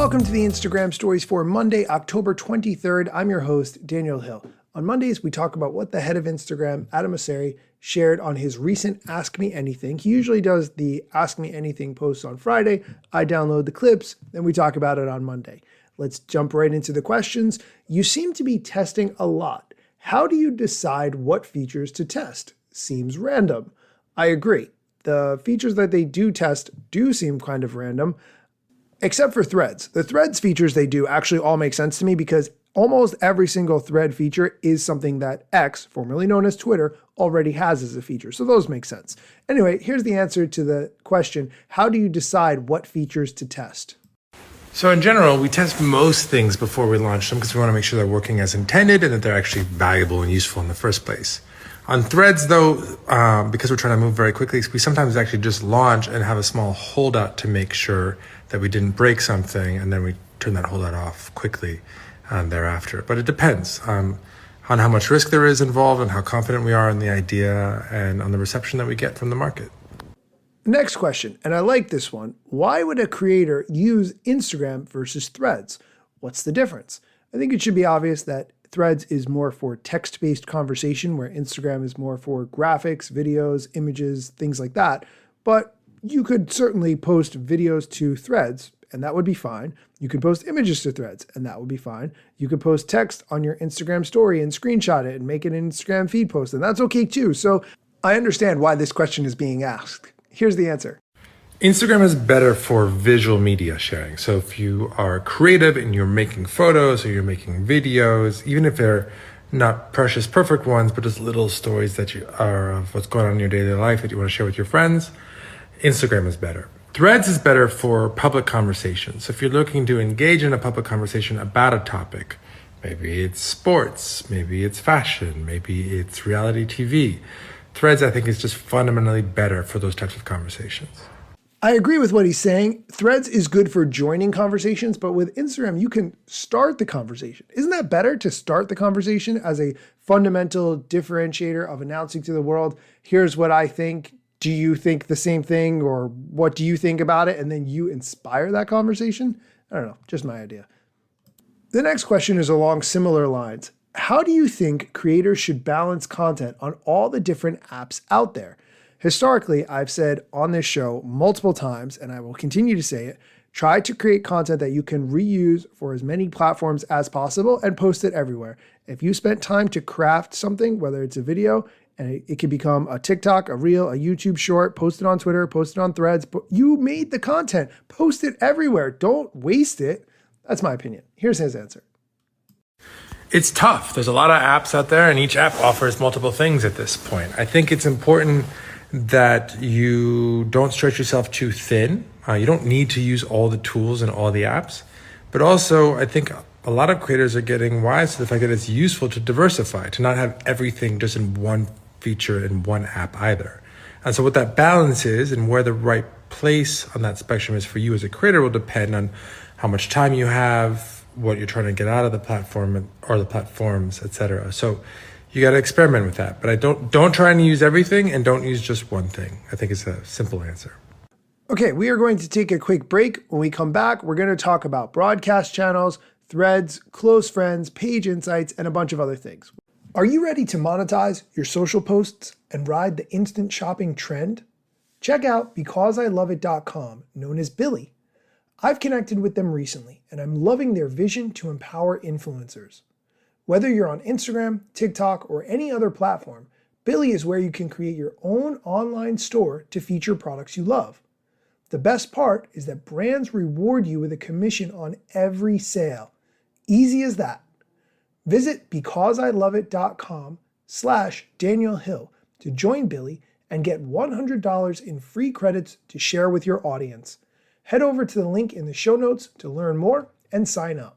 Welcome to the Instagram Stories for Monday, October 23rd. I'm your host, Daniel Hill. On Mondays, we talk about what the head of Instagram, Adam Mosseri, shared on his recent Ask Me Anything. He usually does the Ask Me Anything posts on Friday. I download the clips, then we talk about it on Monday. Let's jump right into the questions. You seem to be testing a lot. How do you decide what features to test? Seems random. I agree. The features that they do test do seem kind of random, except for threads. The threads features they do actually all make sense to me because almost every single thread feature is something that X, formerly known as Twitter, already has as a feature. So those make sense. Anyway, here's the answer to the question, how do you decide what features to test? So in general, we test most things before we launch them because we want to make sure they're working as intended and that they're actually valuable and useful in the first place. On threads, though, because we're trying to move very quickly, we sometimes actually just launch and have a small holdout to make sure that we didn't break something, and then we turn that holdout off quickly thereafter. But it depends on how much risk there is involved and how confident we are in the idea and on the reception that we get from the market. Next question, and I like this one. Why would a creator use Instagram versus Threads? What's the difference? I think it should be obvious that Threads is more for text-based conversation, where Instagram is more for graphics, videos, images, things like that. But you could certainly post videos to Threads, and that would be fine. You could post images to Threads, and that would be fine. You could post text on your Instagram story and screenshot it and make it an Instagram feed post, and that's okay too. So I understand why this question is being asked. Here's the answer. Instagram is better for visual media sharing. So if you are creative and you're making photos or you're making videos, even if they're not precious, perfect ones, but just little stories that you are of what's going on in your daily life that you want to share with your friends, Instagram is better. Threads is better for public conversations. So if you're looking to engage in a public conversation about a topic, maybe it's sports, maybe it's fashion, maybe it's reality TV, Threads, I think, is just fundamentally better for those types of conversations. I agree with what he's saying. Threads is good for joining conversations, but with Instagram, you can start the conversation. Isn't that better to start the conversation as a fundamental differentiator of announcing to the world, here's what I think, do you think the same thing, or what do you think about it? And then you inspire that conversation? I don't know, just my idea. The next question is along similar lines. How do you think creators should balance content on all the different apps out there? Historically, I've said on this show multiple times, and I will continue to say it, try to create content that you can reuse for as many platforms as possible and post it everywhere. If you spent time to craft something, whether it's a video, and it can become a TikTok, a reel, a YouTube short, post it on Twitter, post it on Threads, but you made the content, post it everywhere. Don't waste it. That's my opinion. Here's his answer. It's tough. There's a lot of apps out there, and each app offers multiple things at this point. I think it's important that you don't stretch yourself too thin. You don't need to use all the tools and all the apps. But also, I think a lot of creators are getting wise to the fact that it's useful to diversify, to not have everything just in one feature in one app either. And so what that balance is and where the right place on that spectrum is for you as a creator will depend on how much time you have, what you're trying to get out of the platform or the platforms, etc. So you got to experiment with that. But I don't try and use everything and don't use just one thing. I think it's a simple answer. Okay, we are going to take a quick break. When we come back, we're going to talk about broadcast channels, threads, close friends, page insights, and a bunch of other things. Are you ready to monetize your social posts and ride the instant shopping trend? Check out BecauseILoveIt.com, known as Billy. I've connected with them recently, and I'm loving their vision to empower influencers. Whether you're on Instagram, TikTok, or any other platform, Billy is where you can create your own online store to feature products you love. The best part is that brands reward you with a commission on every sale. Easy as that. Visit BecauseILoveIt.com/Daniel Hill to join Billy and get $100 in free credits to share with your audience. Head over to the link in the show notes to learn more and sign up.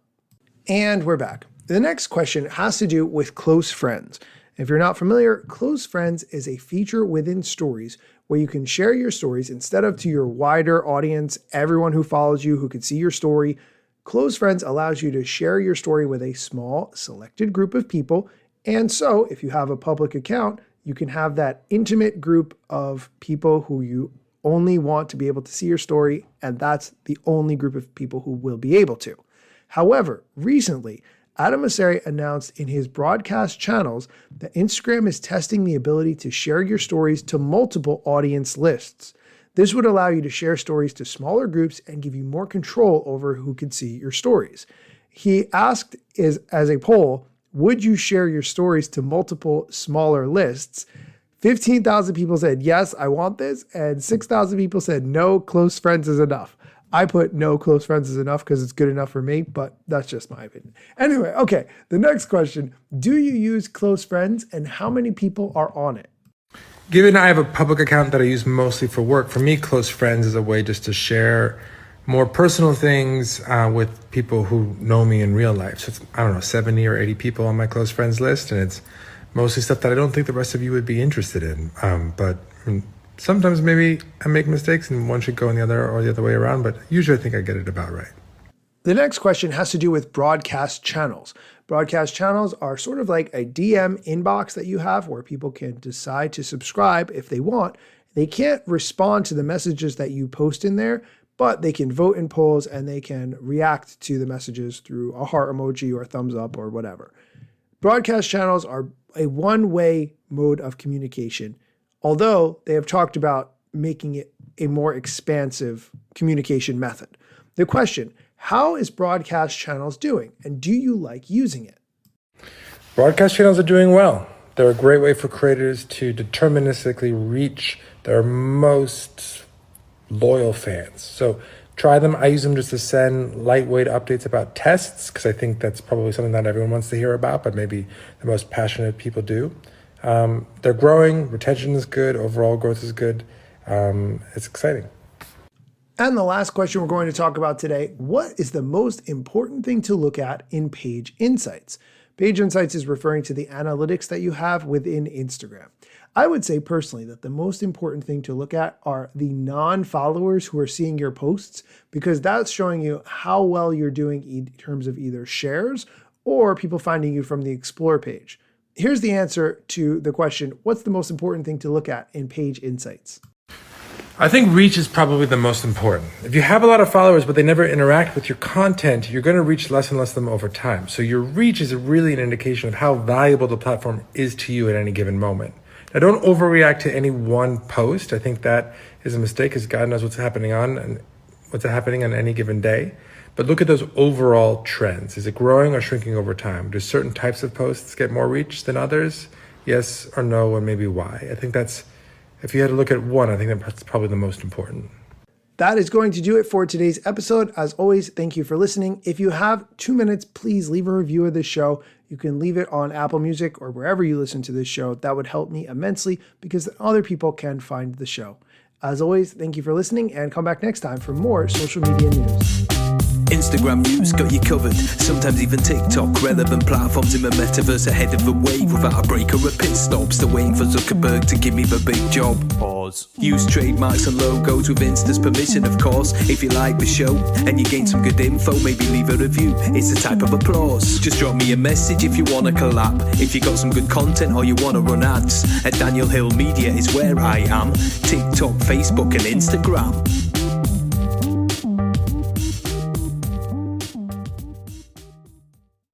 And we're back. The next question has to do with close friends. If you're not familiar, close friends is a feature within stories where you can share your stories instead of to your wider audience, everyone who follows you who can see your story. Close friends allows you to share your story with a small selected group of people. And so if you have a public account, you can have that intimate group of people who you only want to be able to see your story, and that's the only group of people who will be able to. However, recently, Adam Mosseri announced in his broadcast channels that Instagram is testing the ability to share your stories to multiple audience lists. This would allow you to share stories to smaller groups and give you more control over who can see your stories. He asked as a poll, would you share your stories to multiple smaller lists? 15,000 people said, yes, I want this. And 6,000 people said, no, close friends is enough. I put no close friends is enough because it's good enough for me, but that's just my opinion. Anyway, okay, the next question. Do you use close friends and how many people are on it? Given I have a public account that I use mostly for work, for me, close friends is a way just to share more personal things with people who know me in real life. So it's, 70 or 80 people on my close friends list, and it's mostly stuff that I don't think the rest of you would be interested in. But sometimes maybe I make mistakes and one should go in the other or the other way around, but usually I think I get it about right. The next question has to do with broadcast channels. Broadcast channels are sort of like a DM inbox that you have where people can decide to subscribe if they want. They can't respond to the messages that you post in there, but they can vote in polls and they can react to the messages through a heart emoji or a thumbs up or whatever. Broadcast channels are a one-way mode of communication, although they have talked about making it a more expansive communication method. The question, how is broadcast channels doing, and do you like using it? Broadcast channels are doing well. They're a great way for creators to deterministically reach their most loyal fans. So try them. I use them just to send lightweight updates about tests because I think that's probably something that everyone wants to hear about, but maybe the most passionate people do. They're growing. Retention is good. Overall growth is good. It's exciting. And the last question we're going to talk about today, what is the most important thing to look at in Page Insights? Page Insights is referring to the analytics that you have within Instagram. I would say personally that the most important thing to look at are the non-followers who are seeing your posts, because that's showing you how well you're doing in terms of either shares or people finding you from the Explore page. Here's the answer to the question, what's the most important thing to look at in Page Insights? I think reach is probably the most important. If you have a lot of followers, but they never interact with your content, you're going to reach less and less of them over time. So your reach is really an indication of how valuable the platform is to you at any given moment. Now, don't overreact to any one post. I think that is a mistake because God knows what's happening on any given day. But look at those overall trends. Is it growing or shrinking over time? Do certain types of posts get more reach than others? Yes or no, and maybe why? I think that's, if you had to look at one, I think that's probably the most important. That is going to do it for today's episode. As always, thank you for listening. If you have 2 minutes, please leave a review of this show. You can leave it on Apple Music or wherever you listen to this show. That would help me immensely because other people can find the show. As always, thank you for listening and come back next time for more social media news. Instagram news got you covered, sometimes even TikTok. Relevant platforms in the metaverse ahead of the wave without a break or a pit stop. Still waiting for Zuckerberg to give me the big job. Pause. Use trademarks and logos with Insta's permission, of course. If you like the show and you gain some good info, maybe leave a review. It's the type of applause. Just drop me a message if you want to collab. If you got some good content or you want to run ads, at Daniel Hill Media is where I am. TikTok, Facebook and Instagram.